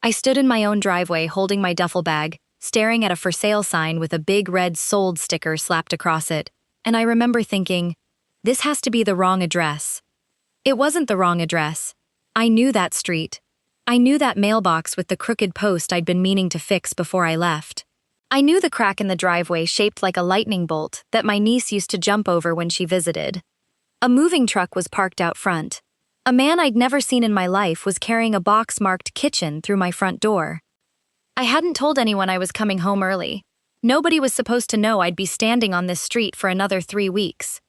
I stood in my own driveway holding my duffel bag, staring at a for sale sign with a big red sold sticker slapped across it, and I remember thinking, this has to be the wrong address. It wasn't the wrong address. I knew that street. I knew that mailbox with the crooked post I'd been meaning to fix before I left. I knew the crack in the driveway shaped like a lightning bolt that my niece used to jump over when she visited. A moving truck was parked out front. A man I'd never seen in my life was carrying a box marked kitchen through my front door. I hadn't told anyone I was coming home early. Nobody was supposed to know I'd be standing on this street for another 3 weeks.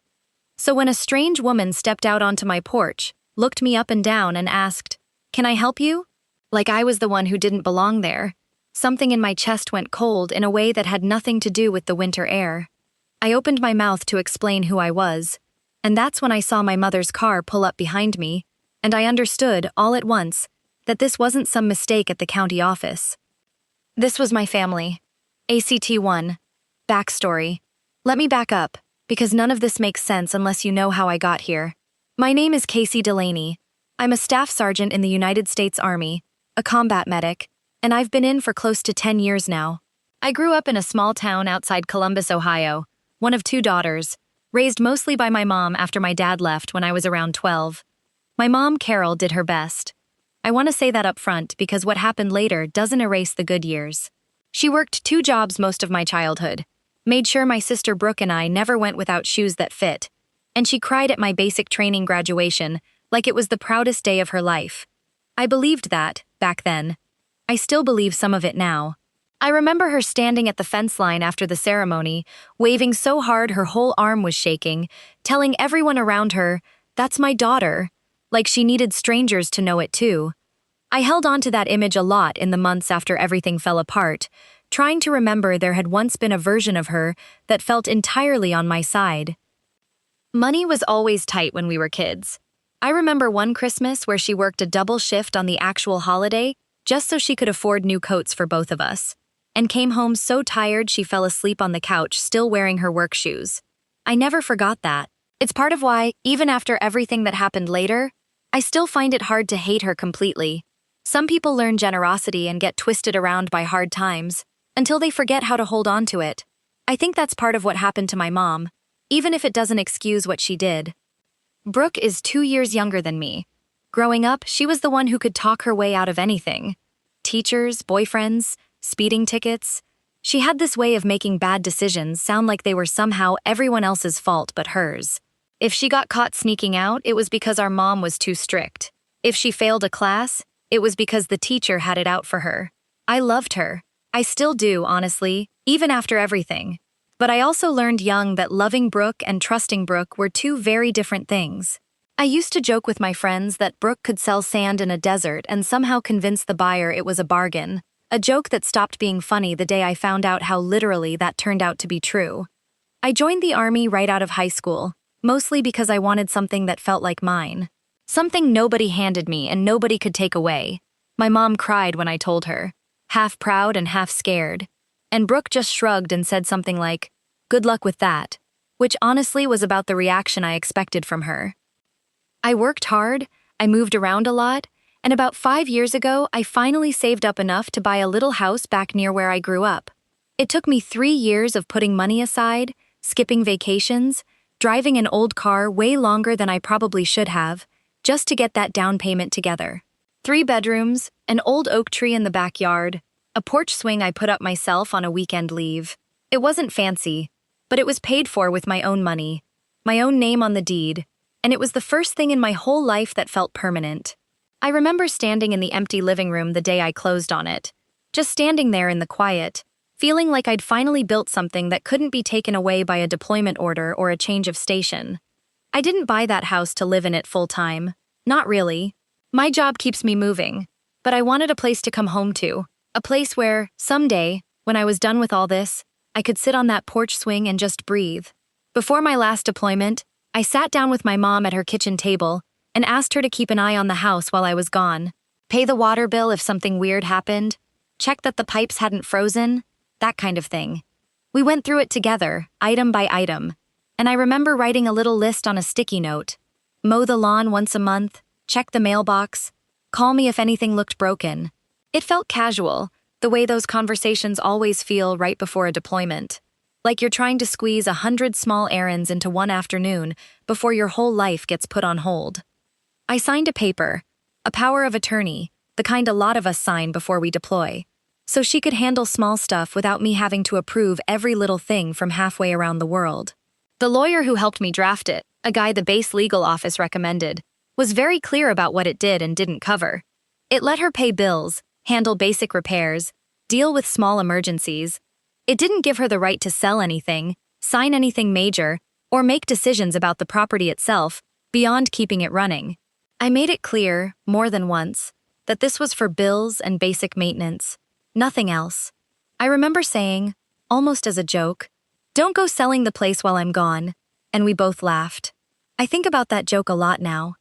So when a strange woman stepped out onto my porch, looked me up and down and asked, "Can I help you?" Like I was the one who didn't belong there. Something in my chest went cold in a way that had nothing to do with the winter air. I opened my mouth to explain who I was, and that's when I saw my mother's car pull up behind me, and I understood, all at once, that this wasn't some mistake at the county office. This was my family. ACT1. Backstory. Let me back up, because none of this makes sense unless you know how I got here. My name is Casey Delaney. I'm a staff sergeant in the United States Army, a combat medic, and I've been in for close to 10 years now. I grew up in a small town outside Columbus, Ohio, one of 2 daughters, raised mostly by my mom after my dad left when I was around 12. My mom, Carol, did her best. I want to say that up front because what happened later doesn't erase the good years. She worked 2 jobs most of my childhood, made sure my sister Brooke and I never went without shoes that fit, and she cried at my basic training graduation like it was the proudest day of her life. I believed that, back then. I still believe some of it now. I remember her standing at the fence line after the ceremony, waving so hard her whole arm was shaking, telling everyone around her, "That's my daughter," like she needed strangers to know it too. I held on to that image a lot in the months after everything fell apart, trying to remember there had once been a version of her that felt entirely on my side. Money was always tight when we were kids. I remember one Christmas where she worked a double shift on the actual holiday just so she could afford new coats for both of us, and came home so tired she fell asleep on the couch still wearing her work shoes. I never forgot that. It's part of why, even after everything that happened later, I still find it hard to hate her completely. Some people learn generosity and get twisted around by hard times until they forget how to hold on to it. I think that's part of what happened to my mom, even if it doesn't excuse what she did. Brooke is 2 years younger than me. Growing up, she was the one who could talk her way out of anything. Teachers, boyfriends, speeding tickets. She had this way of making bad decisions sound like they were somehow everyone else's fault but hers. If she got caught sneaking out, it was because our mom was too strict. If she failed a class, it was because the teacher had it out for her. I loved her. I still do, honestly, even after everything. But I also learned young that loving Brooke and trusting Brooke were 2 very different things. I used to joke with my friends that Brooke could sell sand in a desert and somehow convince the buyer it was a bargain, a joke that stopped being funny the day I found out how literally that turned out to be true. I joined the Army right out of high school, mostly because I wanted something that felt like mine. Something nobody handed me and nobody could take away. My mom cried when I told her, half proud and half scared. And Brooke just shrugged and said something like, "Good luck with that," which honestly was about the reaction I expected from her. I worked hard, I moved around a lot, and about 5 years ago, I finally saved up enough to buy a little house back near where I grew up. It took me 3 years of putting money aside, skipping vacations, driving an old car way longer than I probably should have, just to get that down payment together. 3 bedrooms, an old oak tree in the backyard, a porch swing I put up myself on a weekend leave. It wasn't fancy, but it was paid for with my own money, my own name on the deed, and it was the first thing in my whole life that felt permanent. I remember standing in the empty living room the day I closed on it, just standing there in the quiet, feeling like I'd finally built something that couldn't be taken away by a deployment order or a change of station. I didn't buy that house to live in it full-time. Not really. My job keeps me moving, but I wanted a place to come home to, a place where, someday, when I was done with all this, I could sit on that porch swing and just breathe. Before my last deployment, I sat down with my mom at her kitchen table and asked her to keep an eye on the house while I was gone, pay the water bill if something weird happened, check that the pipes hadn't frozen, that kind of thing. We went through it together, item by item, and I remember writing a little list on a sticky note. Mow the lawn once a month, check the mailbox, call me if anything looked broken. It felt casual, the way those conversations always feel right before a deployment. Like you're trying to squeeze 100 small errands into one afternoon before your whole life gets put on hold. I signed a paper, a power of attorney, the kind a lot of us sign before we deploy, so she could handle small stuff without me having to approve every little thing from halfway around the world. The lawyer who helped me draft it, a guy the base legal office recommended, was very clear about what it did and didn't cover. It let her pay bills, handle basic repairs, deal with small emergencies. It didn't give her the right to sell anything, sign anything major, or make decisions about the property itself beyond keeping it running. I made it clear, more than once, that this was for bills and basic maintenance, nothing else. I remember saying, almost as a joke, "Don't go selling the place while I'm gone," and we both laughed. I think about that joke a lot now.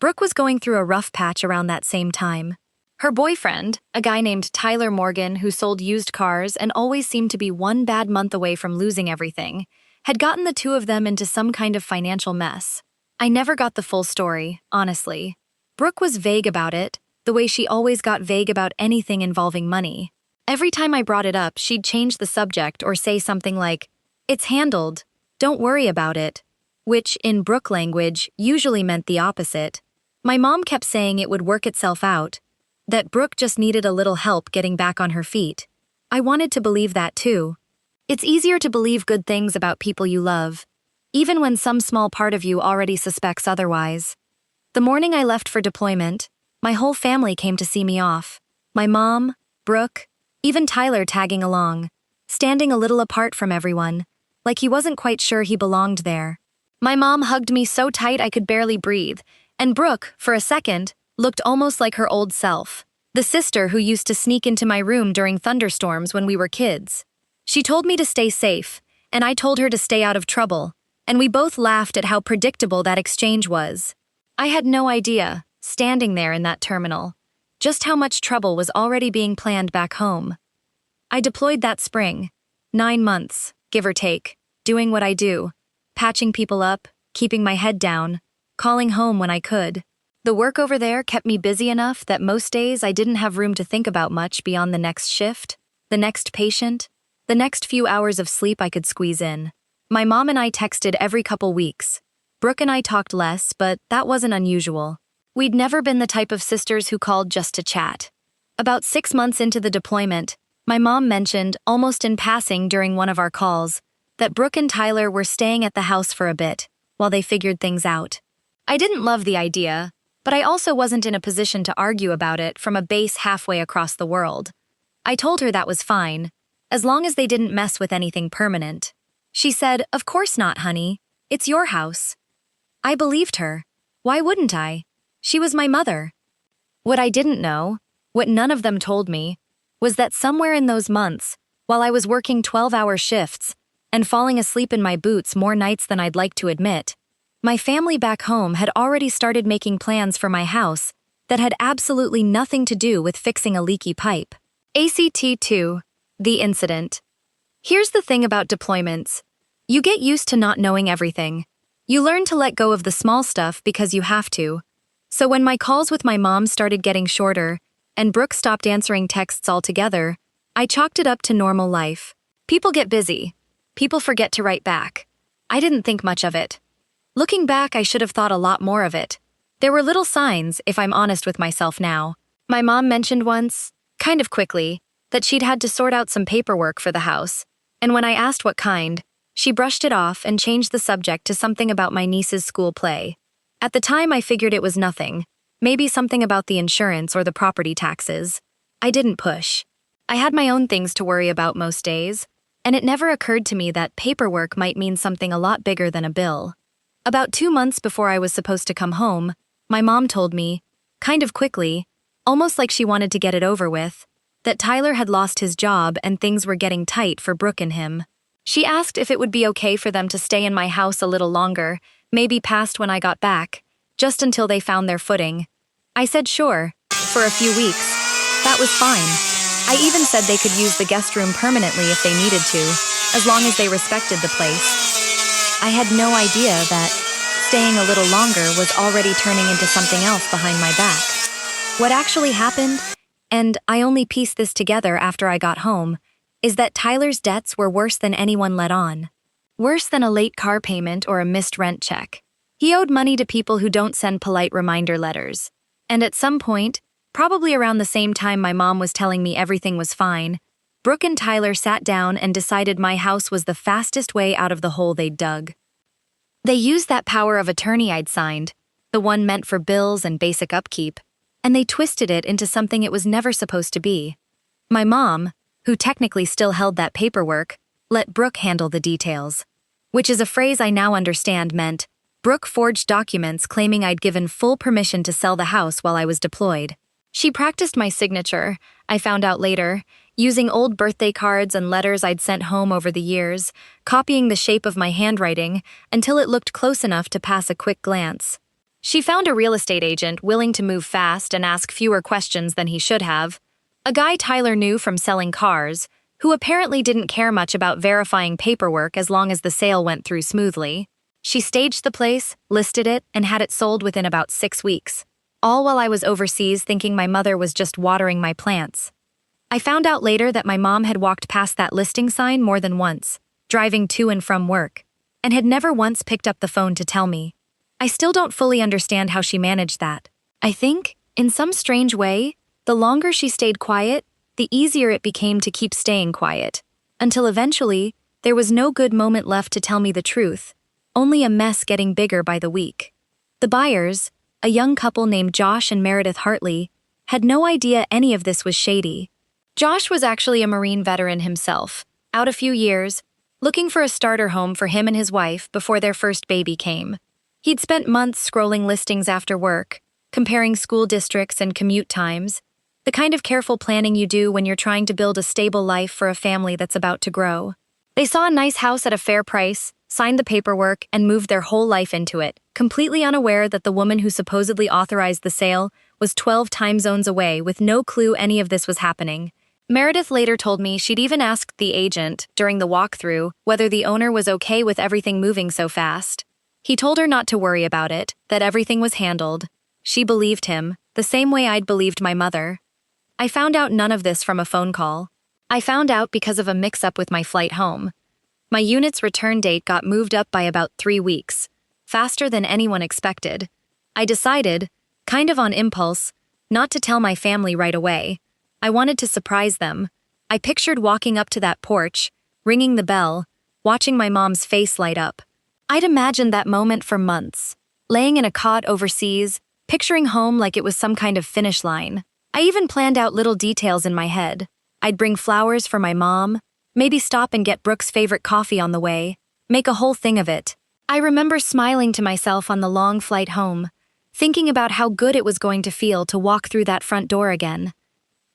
Brooke was going through a rough patch around that same time. Her boyfriend, a guy named Tyler Morgan who sold used cars and always seemed to be one bad month away from losing everything, had gotten the two of them into some kind of financial mess. I never got the full story, honestly. Brooke was vague about it, the way she always got vague about anything involving money. Every time I brought it up, she'd change the subject or say something like, "It's handled, don't worry about it," which, in Brooke language, usually meant the opposite. My mom kept saying it would work itself out, that Brooke just needed a little help getting back on her feet. I wanted to believe that too. It's easier to believe good things about people you love, even when some small part of you already suspects otherwise. The morning I left for deployment, my whole family came to see me off. My mom, Brooke, even Tyler tagging along, standing a little apart from everyone, like he wasn't quite sure he belonged there. My mom hugged me so tight I could barely breathe, and Brooke, for a second, looked almost like her old self, the sister who used to sneak into my room during thunderstorms when we were kids. She told me to stay safe, and I told her to stay out of trouble, and we both laughed at how predictable that exchange was. I had no idea, standing there in that terminal, just how much trouble was already being planned back home. I deployed that spring, 9 months, give or take, doing what I do, patching people up, keeping my head down, calling home when I could. The work over there kept me busy enough that most days I didn't have room to think about much beyond the next shift, the next patient, the next few hours of sleep I could squeeze in. My mom and I texted every couple weeks. Brooke and I talked less, but that wasn't unusual. We'd never been the type of sisters who called just to chat. About 6 months into the deployment, my mom mentioned, almost in passing during one of our calls, that Brooke and Tyler were staying at the house for a bit, while they figured things out. I didn't love the idea, but I also wasn't in a position to argue about it from a base halfway across the world. I told her that was fine, as long as they didn't mess with anything permanent. She said, "Of course not, honey. It's your house." I believed her. Why wouldn't I? She was my mother. What I didn't know, what none of them told me, was that somewhere in those months, while I was working 12-hour shifts and falling asleep in my boots more nights than I'd like to admit, my family back home had already started making plans for my house that had absolutely nothing to do with fixing a leaky pipe. ACT 2, the incident. Here's the thing about deployments. You get used to not knowing everything. You learn to let go of the small stuff because you have to. So when my calls with my mom started getting shorter, and Brooke stopped answering texts altogether, I chalked it up to normal life. People get busy. People forget to write back. I didn't think much of it. Looking back, I should have thought a lot more of it. There were little signs, if I'm honest with myself now. My mom mentioned once, kind of quickly, that she'd had to sort out some paperwork for the house, and when I asked what kind, she brushed it off and changed the subject to something about my niece's school play. At the time, I figured it was nothing, maybe something about the insurance or the property taxes. I didn't push. I had my own things to worry about most days, and it never occurred to me that paperwork might mean something a lot bigger than a bill. About 2 months before I was supposed to come home, my mom told me, kind of quickly, almost like she wanted to get it over with, that Tyler had lost his job and things were getting tight for Brooke and him. She asked if it would be okay for them to stay in my house a little longer, maybe past when I got back, just until they found their footing. I said sure, for a few weeks. That was fine. I even said they could use the guest room permanently if they needed to, as long as they respected the place. I had no idea that staying a little longer was already turning into something else behind my back. What actually happened and I only pieced this together after I got home, is that Tyler's debts were worse than anyone let on. Worse than a late car payment or a missed rent check. He owed money to people who don't send polite reminder letters. And at some point, probably around the same time my mom was telling me everything was fine, Brooke and Tyler sat down and decided my house was the fastest way out of the hole they'd dug. They used that power of attorney I'd signed, the one meant for bills and basic upkeep, and they twisted it into something it was never supposed to be. My mom, who technically still held that paperwork, let Brooke handle the details. Which is a phrase I now understand meant, Brooke forged documents claiming I'd given full permission to sell the house while I was deployed. She practiced my signature, I found out later, using old birthday cards and letters I'd sent home over the years, copying the shape of my handwriting until it looked close enough to pass a quick glance. She found a real estate agent willing to move fast and ask fewer questions than he should have, a guy Tyler knew from selling cars, who apparently didn't care much about verifying paperwork as long as the sale went through smoothly. She staged the place, listed it, and had it sold within about 6 weeks, all while I was overseas thinking my mother was just watering my plants. I found out later that my mom had walked past that listing sign more than once, driving to and from work, and had never once picked up the phone to tell me. I still don't fully understand how she managed that. I think, in some strange way, the longer she stayed quiet, the easier it became to keep staying quiet, until eventually, there was no good moment left to tell me the truth, only a mess getting bigger by the week. The buyers, a young couple named Josh and Meredith Hartley, had no idea any of this was shady. Josh was actually a Marine veteran himself, out a few years, looking for a starter home for him and his wife before their first baby came. He'd spent months scrolling listings after work, comparing school districts and commute times, the kind of careful planning you do when you're trying to build a stable life for a family that's about to grow. They saw a nice house at a fair price, signed the paperwork, and moved their whole life into it, completely unaware that the woman who supposedly authorized the sale was 12 time zones away with no clue any of this was happening. Meredith later told me she'd even asked the agent, during the walkthrough, whether the owner was okay with everything moving so fast. He told her not to worry about it, that everything was handled. She believed him, the same way I'd believed my mother. I found out none of this from a phone call. I found out because of a mix-up with my flight home. My unit's return date got moved up by about 3 weeks, faster than anyone expected. I decided, kind of on impulse, not to tell my family right away. I wanted to surprise them. I pictured walking up to that porch, ringing the bell, watching my mom's face light up. I'd imagined that moment for months, laying in a cot overseas, picturing home like it was some kind of finish line. I even planned out little details in my head. I'd bring flowers for my mom, maybe stop and get Brooke's favorite coffee on the way, make a whole thing of it. I remember smiling to myself on the long flight home, thinking about how good it was going to feel to walk through that front door again.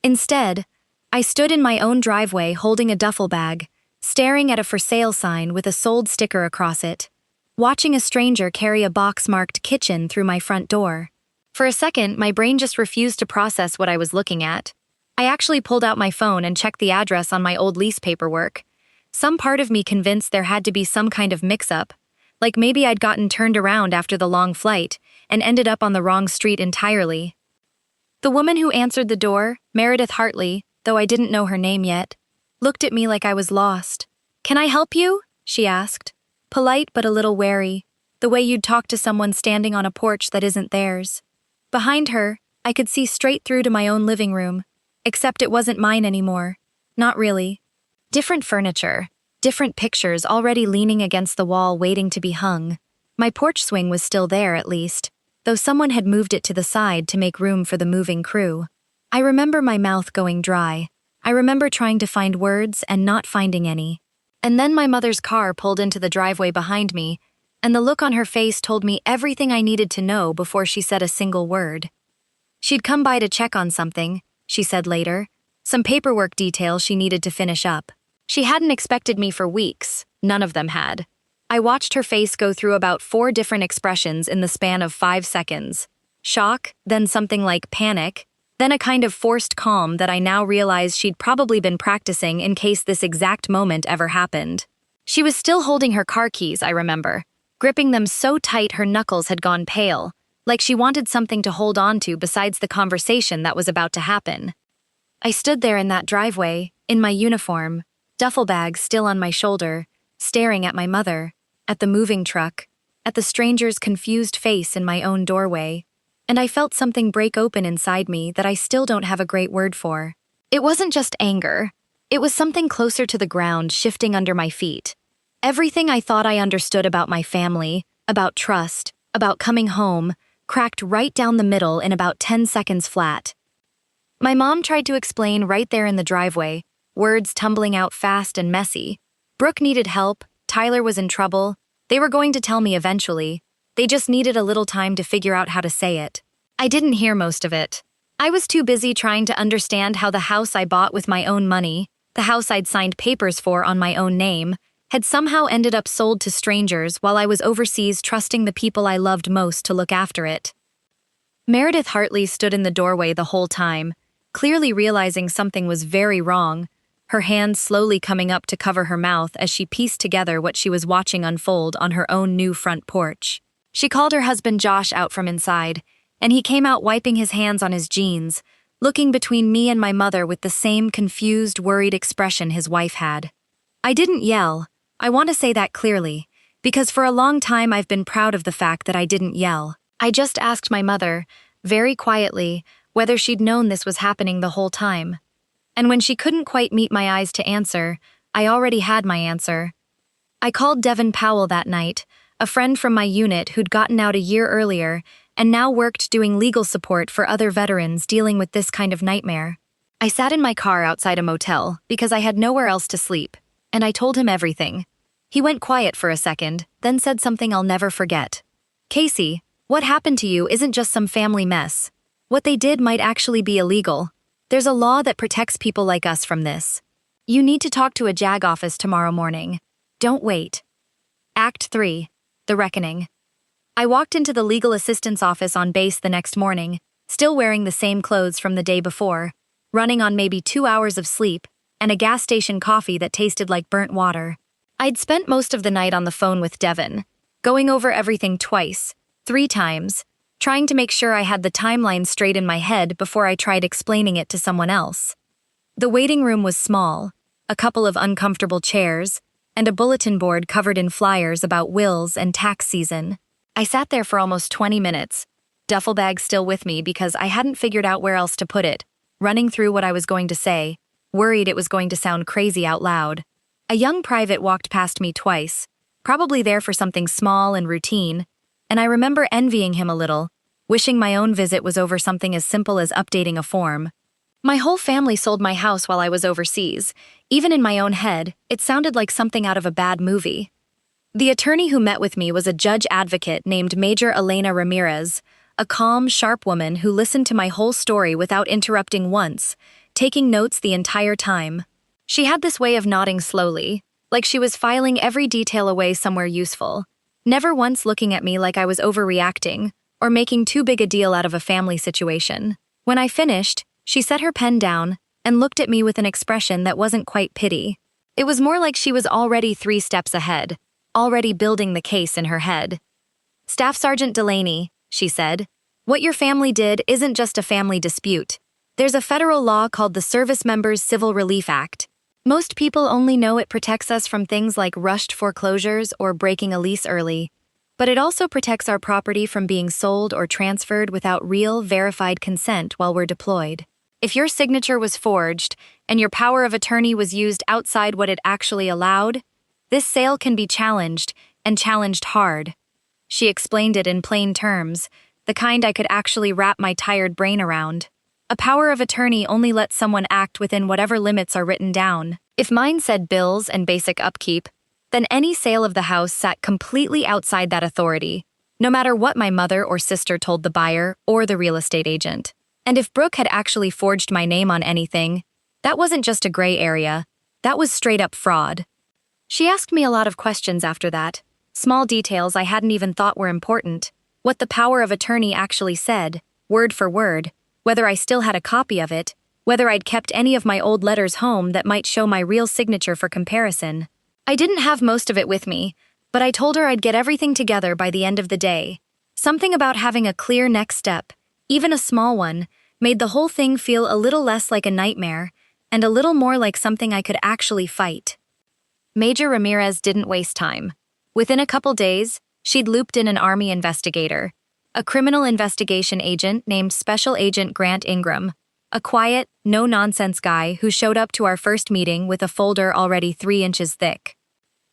Instead, I stood in my own driveway holding a duffel bag, staring at a for sale sign with a sold sticker across it, watching a stranger carry a box marked kitchen through my front door. For a second, my brain just refused to process what I was looking at. I actually pulled out my phone and checked the address on my old lease paperwork. Some part of me convinced there had to be some kind of mix-up, like maybe I'd gotten turned around after the long flight and ended up on the wrong street entirely. The woman who answered the door, Meredith Hartley, though I didn't know her name yet, looked at me like I was lost. "Can I help you?" she asked, polite but a little wary, the way you'd talk to someone standing on a porch that isn't theirs. Behind her, I could see straight through to my own living room, except it wasn't mine anymore. Not really. Different furniture, different pictures already leaning against the wall waiting to be hung. My porch swing was still there, at least, though someone had moved it to the side to make room for the moving crew. I remember my mouth going dry. I remember trying to find words and not finding any. And then my mother's car pulled into the driveway behind me, and the look on her face told me everything I needed to know before she said a single word. She'd come by to check on something, she said later, some paperwork details she needed to finish up. She hadn't expected me for weeks, none of them had. I watched her face go through about 4 different expressions in the span of 5 seconds. Shock, then something like panic, then a kind of forced calm that I now realized she'd probably been practicing in case this exact moment ever happened. She was still holding her car keys, I remember, gripping them so tight her knuckles had gone pale, like she wanted something to hold on to besides the conversation that was about to happen. I stood there in that driveway, in my uniform, duffel bag still on my shoulder, staring at my mother, at the moving truck, at the stranger's confused face in my own doorway, and I felt something break open inside me that I still don't have a great word for. It wasn't just anger. It was something closer to the ground shifting under my feet. Everything I thought I understood about my family, about trust, about coming home, cracked right down the middle in about 10 seconds flat. My mom tried to explain right there in the driveway, words tumbling out fast and messy. Brooke needed help, Tyler was in trouble, they were going to tell me eventually. They just needed a little time to figure out how to say it. I didn't hear most of it. I was too busy trying to understand how the house I bought with my own money, the house I'd signed papers for on my own name, had somehow ended up sold to strangers while I was overseas trusting the people I loved most to look after it. Meredith Hartley stood in the doorway the whole time, clearly realizing something was very wrong, her hand slowly coming up to cover her mouth as she pieced together what she was watching unfold on her own new front porch. She called her husband Josh out from inside, and he came out wiping his hands on his jeans, looking between me and my mother with the same confused, worried expression his wife had. I didn't yell. I want to say that clearly, because for a long time I've been proud of the fact that I didn't yell. I just asked my mother, very quietly, whether she'd known this was happening the whole time. And when she couldn't quite meet my eyes to answer, I already had my answer. I called Devin Powell that night, a friend from my unit who'd gotten out a year earlier and now worked doing legal support for other veterans dealing with this kind of nightmare. I sat in my car outside a motel because I had nowhere else to sleep, and I told him everything. He went quiet for a second, then said something I'll never forget. "Casey, what happened to you isn't just some family mess. What they did might actually be illegal. There's a law that protects people like us from this. You need to talk to a JAG office tomorrow morning. Don't wait." Act 3. The Reckoning. I walked into the legal assistance office on base the next morning, still wearing the same clothes from the day before, running on maybe 2 hours of sleep, and a gas station coffee that tasted like burnt water. I'd spent most of the night on the phone with Devin, going over everything twice, 3 times, trying to make sure I had the timeline straight in my head before I tried explaining it to someone else. The waiting room was small, a couple of uncomfortable chairs, and a bulletin board covered in flyers about wills and tax season. I sat there for almost 20 minutes, duffel bag still with me because I hadn't figured out where else to put it, running through what I was going to say, worried it was going to sound crazy out loud. A young private walked past me twice, probably there for something small and routine, and I remember envying him a little, wishing my own visit was over something as simple as updating a form. My whole family sold my house while I was overseas. Even in my own head, it sounded like something out of a bad movie. The attorney who met with me was a judge advocate named Major Elena Ramirez, a calm, sharp woman who listened to my whole story without interrupting once, taking notes the entire time. She had this way of nodding slowly, like she was filing every detail away somewhere useful, never once looking at me like I was overreacting or making too big a deal out of a family situation. When I finished, she set her pen down and looked at me with an expression that wasn't quite pity. It was more like she was already 3 steps ahead, already building the case in her head. "Staff Sergeant Delaney," she said, "what your family did isn't just a family dispute. There's a federal law called the Servicemembers Civil Relief Act. Most people only know it protects us from things like rushed foreclosures or breaking a lease early, but it also protects our property from being sold or transferred without real, verified consent while we're deployed. If your signature was forged and your power of attorney was used outside what it actually allowed, this sale can be challenged, and challenged hard." She explained it in plain terms, the kind I could actually wrap my tired brain around. A power of attorney only lets someone act within whatever limits are written down. If mine said bills and basic upkeep, then any sale of the house sat completely outside that authority, no matter what my mother or sister told the buyer or the real estate agent. And if Brooke had actually forged my name on anything, that wasn't just a gray area, that was straight-up fraud. She asked me a lot of questions after that, small details I hadn't even thought were important, what the power of attorney actually said, word for word, whether I still had a copy of it, whether I'd kept any of my old letters home that might show my real signature for comparison. I didn't have most of it with me, but I told her I'd get everything together by the end of the day. Something about having a clear next step, even a small one, made the whole thing feel a little less like a nightmare and a little more like something I could actually fight. Major Ramirez didn't waste time. Within a couple days, she'd looped in an Army investigator, a criminal investigation agent named Special Agent Grant Ingram, a quiet, no-nonsense guy who showed up to our first meeting with a folder already 3 inches thick.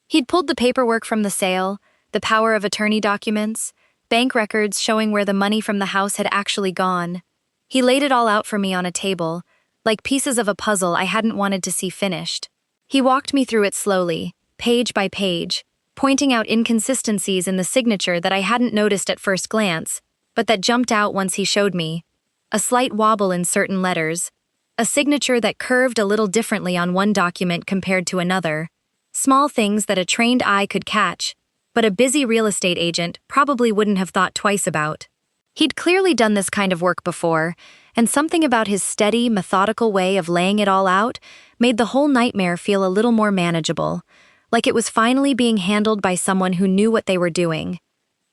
He'd pulled the paperwork from the sale, the power of attorney documents, bank records showing where the money from the house had actually gone. He laid it all out for me on a table, like pieces of a puzzle I hadn't wanted to see finished. He walked me through it slowly, page by page, pointing out inconsistencies in the signature that I hadn't noticed at first glance, but that jumped out once he showed me. A slight wobble in certain letters, a signature that curved a little differently on one document compared to another. Small things that a trained eye could catch, but a busy real estate agent probably wouldn't have thought twice about. He'd clearly done this kind of work before, and something about his steady, methodical way of laying it all out made the whole nightmare feel a little more manageable, like it was finally being handled by someone who knew what they were doing.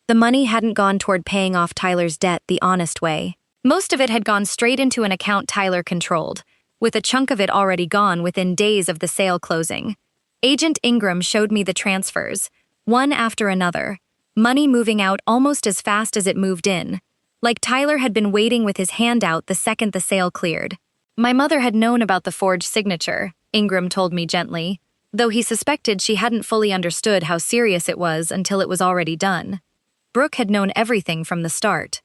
The money hadn't gone toward paying off Tyler's debt the honest way. Most of it had gone straight into an account Tyler controlled, with a chunk of it already gone within days of the sale closing. Agent Ingram showed me the transfers, one after another, money moving out almost as fast as it moved in, like Tyler had been waiting with his hand out the second the sale cleared. My mother had known about the forged signature, Ingram told me gently, though he suspected she hadn't fully understood how serious it was until it was already done. Brooke had known everything from the start.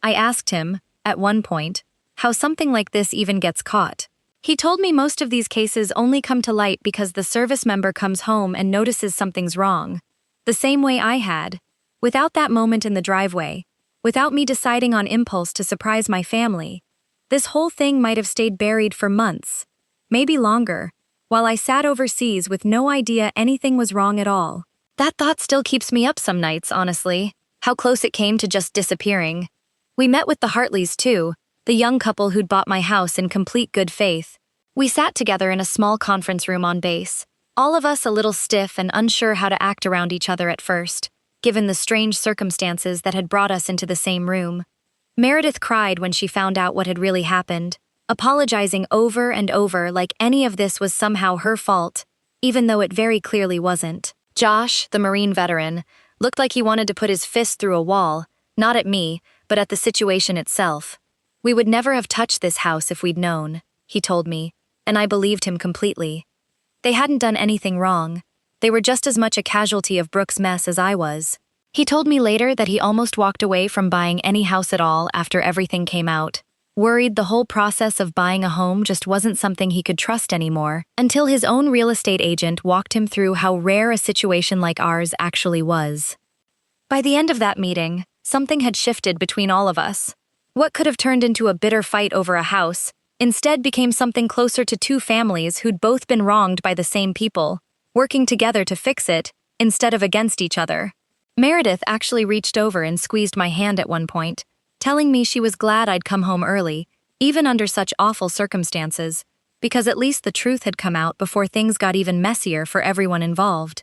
I asked him, at one point, how something like this even gets caught. He told me most of these cases only come to light because the service member comes home and notices something's wrong. The same way I had. Without that moment in the driveway, without me deciding on impulse to surprise my family, this whole thing might have stayed buried for months, maybe longer, while I sat overseas with no idea anything was wrong at all. That thought still keeps me up some nights, honestly, how close it came to just disappearing. We met with the Hartleys too, the young couple who'd bought my house in complete good faith. We sat together in a small conference room on base, all of us a little stiff and unsure how to act around each other at first, given the strange circumstances that had brought us into the same room. Meredith cried when she found out what had really happened, apologizing over and over like any of this was somehow her fault, even though it very clearly wasn't. Josh, the Marine veteran, looked like he wanted to put his fist through a wall, not at me, but at the situation itself. We would never have touched this house if we'd known, he told me, and I believed him completely. They hadn't done anything wrong. They were just as much a casualty of Brooke's mess as I was. He told me later that he almost walked away from buying any house at all after everything came out, worried the whole process of buying a home just wasn't something he could trust anymore, until his own real estate agent walked him through how rare a situation like ours actually was. By the end of that meeting, something had shifted between all of us. What could have turned into a bitter fight over a house instead became something closer to 2 families who'd both been wronged by the same people, working together to fix it instead of against each other. Meredith actually reached over and squeezed my hand at one point, telling me she was glad I'd come home early, even under such awful circumstances, because at least the truth had come out before things got even messier for everyone involved.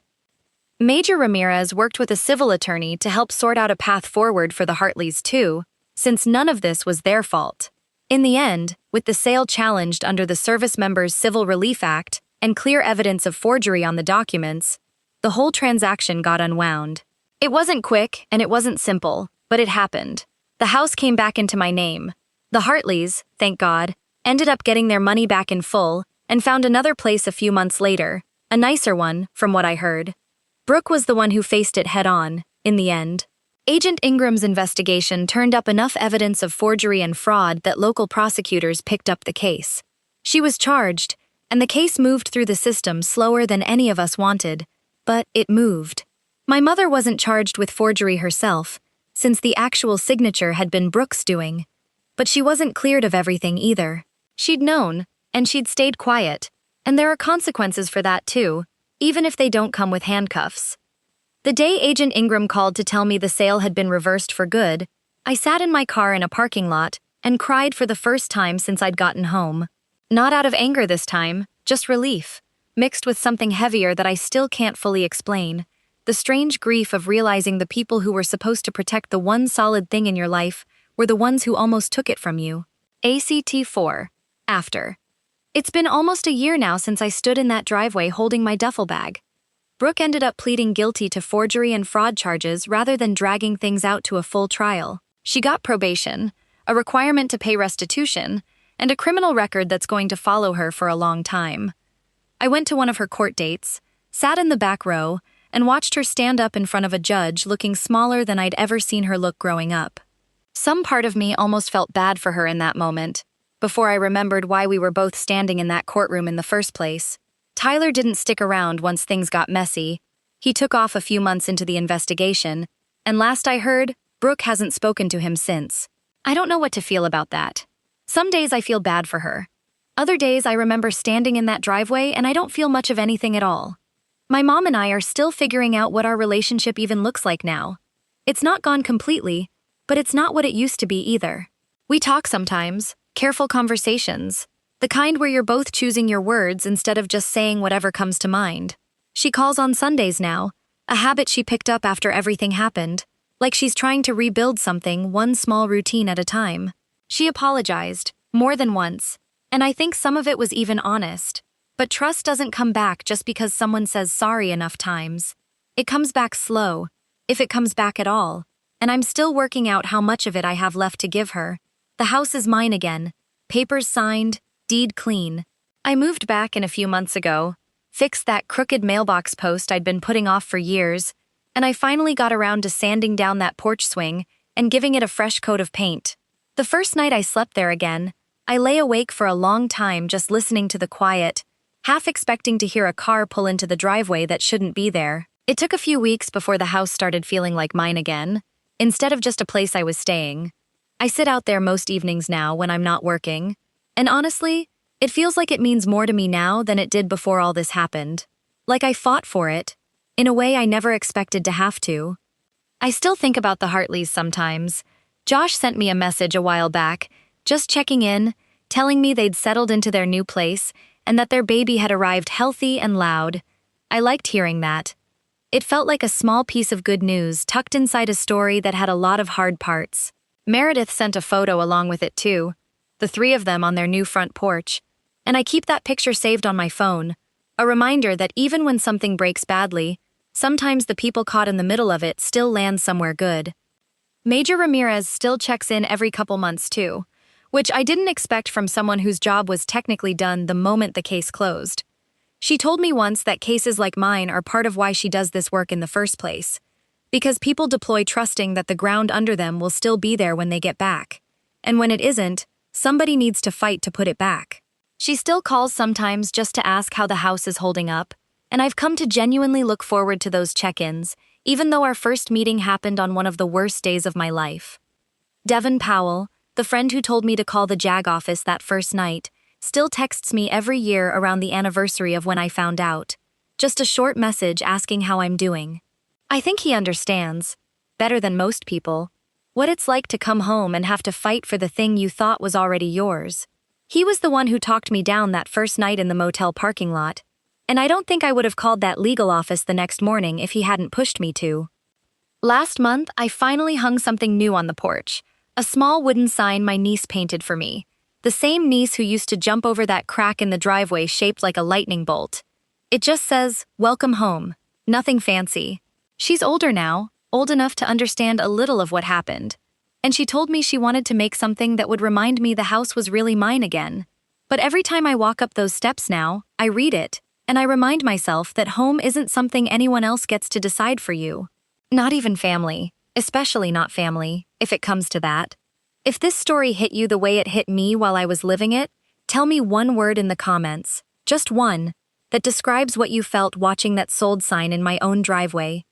Major Ramirez worked with a civil attorney to help sort out a path forward for the Hartleys too, since none of this was their fault. In the end, with the sale challenged under the Servicemembers Civil Relief Act and clear evidence of forgery on the documents, the whole transaction got unwound. It wasn't quick and it wasn't simple, but it happened. The house came back into my name. The Hartleys, thank God, ended up getting their money back in full and found another place a few months later, a nicer one, from what I heard. Brooke was the one who faced it head-on, in the end. Agent Ingram's investigation turned up enough evidence of forgery and fraud that local prosecutors picked up the case. She was charged, and the case moved through the system slower than any of us wanted, but it moved. My mother wasn't charged with forgery herself, since the actual signature had been Brooke's doing, but she wasn't cleared of everything either. She'd known, and she'd stayed quiet, and there are consequences for that too, even if they don't come with handcuffs. The day Agent Ingram called to tell me the sale had been reversed for good, I sat in my car in a parking lot and cried for the first time since I'd gotten home. Not out of anger this time, just relief, mixed with something heavier that I still can't fully explain. The strange grief of realizing the people who were supposed to protect the one solid thing in your life were the ones who almost took it from you. ACT 4. After. It's been almost a year now since I stood in that driveway holding my duffel bag. Brooke ended up pleading guilty to forgery and fraud charges rather than dragging things out to a full trial. She got probation, a requirement to pay restitution, and a criminal record that's going to follow her for a long time. I went to one of her court dates, sat in the back row, and watched her stand up in front of a judge looking smaller than I'd ever seen her look growing up. Some part of me almost felt bad for her in that moment, before I remembered why we were both standing in that courtroom in the first place. Tyler didn't stick around once things got messy. He took off a few months into the investigation, and last I heard, Brooke hasn't spoken to him since. I don't know what to feel about that. Some days I feel bad for her. Other days I remember standing in that driveway and I don't feel much of anything at all. My mom and I are still figuring out what our relationship even looks like now. It's not gone completely, but it's not what it used to be either. We talk sometimes, careful conversations, the kind where you're both choosing your words instead of just saying whatever comes to mind. She calls on Sundays now, a habit she picked up after everything happened, like she's trying to rebuild something one small routine at a time. She apologized, more than once, and I think some of it was even honest. But trust doesn't come back just because someone says sorry enough times. It comes back slow, if it comes back at all, and I'm still working out how much of it I have left to give her. The house is mine again, papers signed, deed clean. I moved back in a few months ago, fixed that crooked mailbox post I'd been putting off for years, and I finally got around to sanding down that porch swing and giving it a fresh coat of paint. The first night I slept there again, I lay awake for a long time just listening to the quiet, half expecting to hear a car pull into the driveway that shouldn't be there. It took a few weeks before the house started feeling like mine again, instead of just a place I was staying. I sit out there most evenings now when I'm not working, and honestly, it feels like it means more to me now than it did before all this happened. Like I fought for it, in a way I never expected to have to. I still think about the Hartleys sometimes. Josh sent me a message a while back, just checking in, telling me they'd settled into their new place, and that their baby had arrived healthy and loud. I liked hearing that. It felt like a small piece of good news tucked inside a story that had a lot of hard parts. Meredith sent a photo along with it too, the three of them on their new front porch, and I keep that picture saved on my phone, a reminder that even when something breaks badly, sometimes the people caught in the middle of it still land somewhere good. Major Ramirez still checks in every couple months too, which I didn't expect from someone whose job was technically done the moment the case closed. She told me once that cases like mine are part of why she does this work in the first place, because people deploy trusting that the ground under them will still be there when they get back, and when it isn't, somebody needs to fight to put it back. She still calls sometimes just to ask how the house is holding up, and I've come to genuinely look forward to those check-ins, even though our first meeting happened on one of the worst days of my life. Devin Powell, the friend who told me to call the JAG office that first night, still texts me every year around the anniversary of when I found out. Just a short message asking how I'm doing. I think he understands, better than most people, what it's like to come home and have to fight for the thing you thought was already yours. He was the one who talked me down that first night in the motel parking lot, and I don't think I would have called that legal office the next morning if he hadn't pushed me to. Last month, I finally hung something new on the porch. A small wooden sign my niece painted for me. The same niece who used to jump over that crack in the driveway shaped like a lightning bolt. It just says, "Welcome home." Nothing fancy. She's older now, old enough to understand a little of what happened. And she told me she wanted to make something that would remind me the house was really mine again. But every time I walk up those steps now, I read it, and I remind myself that home isn't something anyone else gets to decide for you. Not even family. Especially not family, if it comes to that. If this story hit you the way it hit me while I was living it, tell me one word in the comments, just one, that describes what you felt watching that sold sign in my own driveway.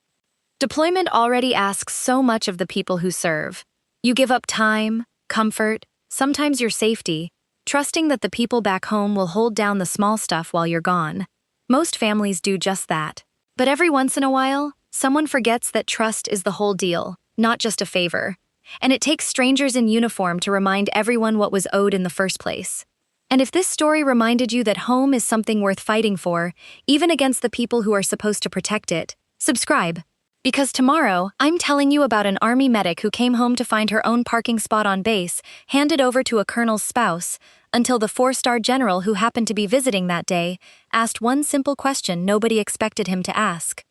Deployment already asks so much of the people who serve. You give up time, comfort, sometimes your safety, trusting that the people back home will hold down the small stuff while you're gone. Most families do just that. But every once in a while, someone forgets that trust is the whole deal, not just a favor. And it takes strangers in uniform to remind everyone what was owed in the first place. And if this story reminded you that home is something worth fighting for, even against the people who are supposed to protect it, subscribe. Because tomorrow, I'm telling you about an Army medic who came home to find her own parking spot on base, handed over to a colonel's spouse, until the 4-star general who happened to be visiting that day asked one simple question nobody expected him to ask.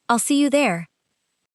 I'll see you there.